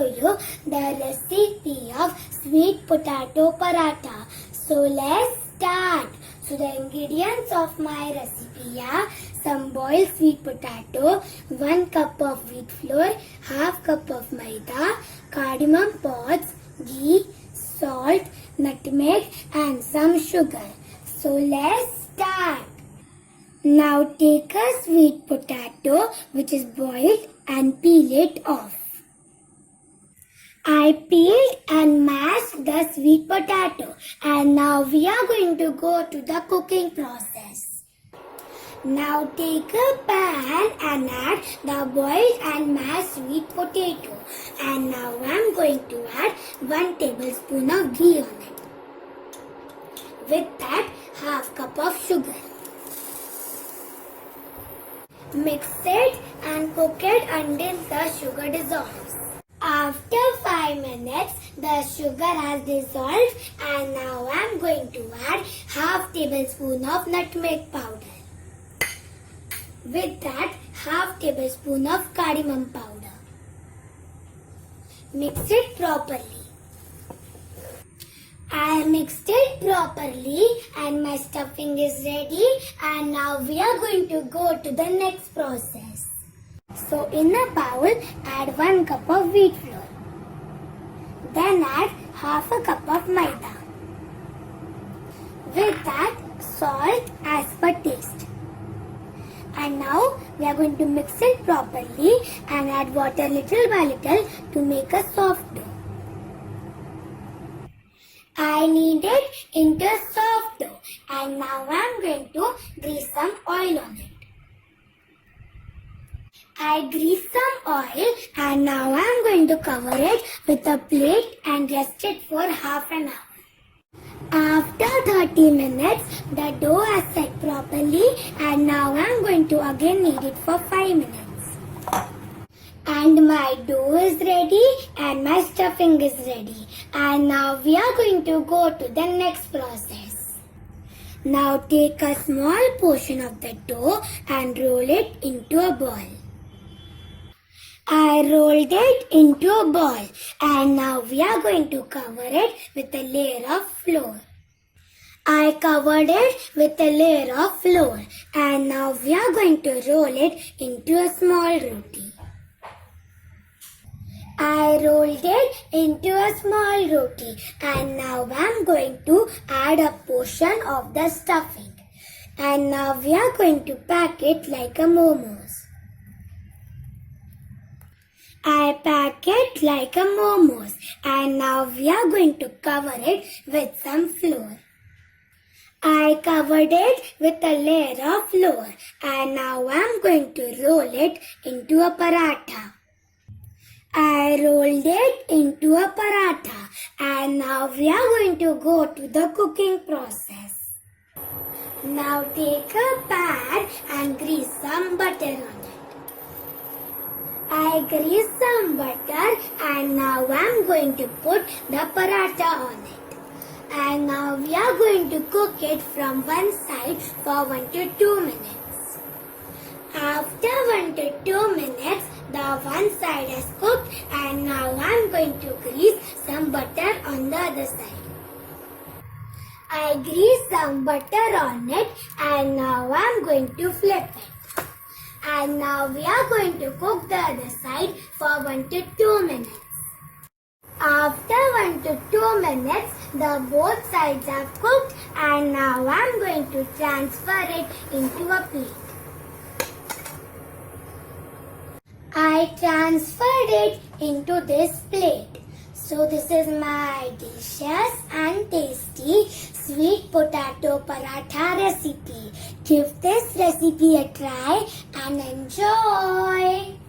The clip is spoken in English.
you the recipe of sweet potato paratha. So let's start. So the ingredients of my recipe are some boiled sweet potato, 1 cup of wheat flour, half cup of maida, cardamom pods, ghee, salt, nutmeg and some sugar. So let's start. Now take a sweet potato which is boiled and peel it off. I peeled and mashed the sweet potato and now we are going to go to the cooking process. Now take a pan and add the boiled and mashed sweet potato and now I am going to add 1 tablespoon of ghee on it. With that, half cup of sugar. Mix it and cook it until the sugar dissolves. After 5 minutes, the sugar has dissolved and now I am going to add half tablespoon of nutmeg powder. With that, half tablespoon of cardamom powder. Mix it properly. I mixed it properly and my stuffing is ready and now we are going to go to the next process. So in a bowl, add 1 cup of wheat flour. Then add half a cup of maida. With that, salt as per taste. And now we are going to mix it properly and add water little by little to make a soft dough. I knead it into a soft dough and now I am going to grease some oil on it. I grease some oil and now I am going to cover it with a plate and rest it for half an hour. After 30 minutes, the dough has set properly and now I am going to again knead it for 5 minutes. And my dough is ready and my stuffing is ready. And now we are going to go to the next process. Now take a small portion of the dough and roll it into a ball. I rolled it into a ball and now we are going to cover it with a layer of flour. I covered it with a layer of flour and now we are going to roll it into a small roti. I rolled it into a small roti and now I am going to add a portion of the stuffing. And now we are going to pack it like a momos. I pack it like a momos and now we are going to cover it with some flour. I covered it with a layer of flour and now I am going to roll it into a paratha. I rolled it into a paratha and now we are going to go to the cooking process. Now take a pan and grease some butter on it. I grease some butter and now I am going to put the paratha on it. And now we are going to cook it from one side for 1 to 2 minutes. After 1 to 2 minutes, the one side is cooked and now I am going to grease some butter on the other side. I grease some butter on it and now I am going to flip it. And now we are going to cook the other side for 1 to 2 minutes. After 1 to 2 minutes, the both sides are cooked and now I am going to transfer it into a plate. I transferred it into this plate. So this is my delicious and tasty sweet potato paratha recipe. Give this recipe a try and enjoy.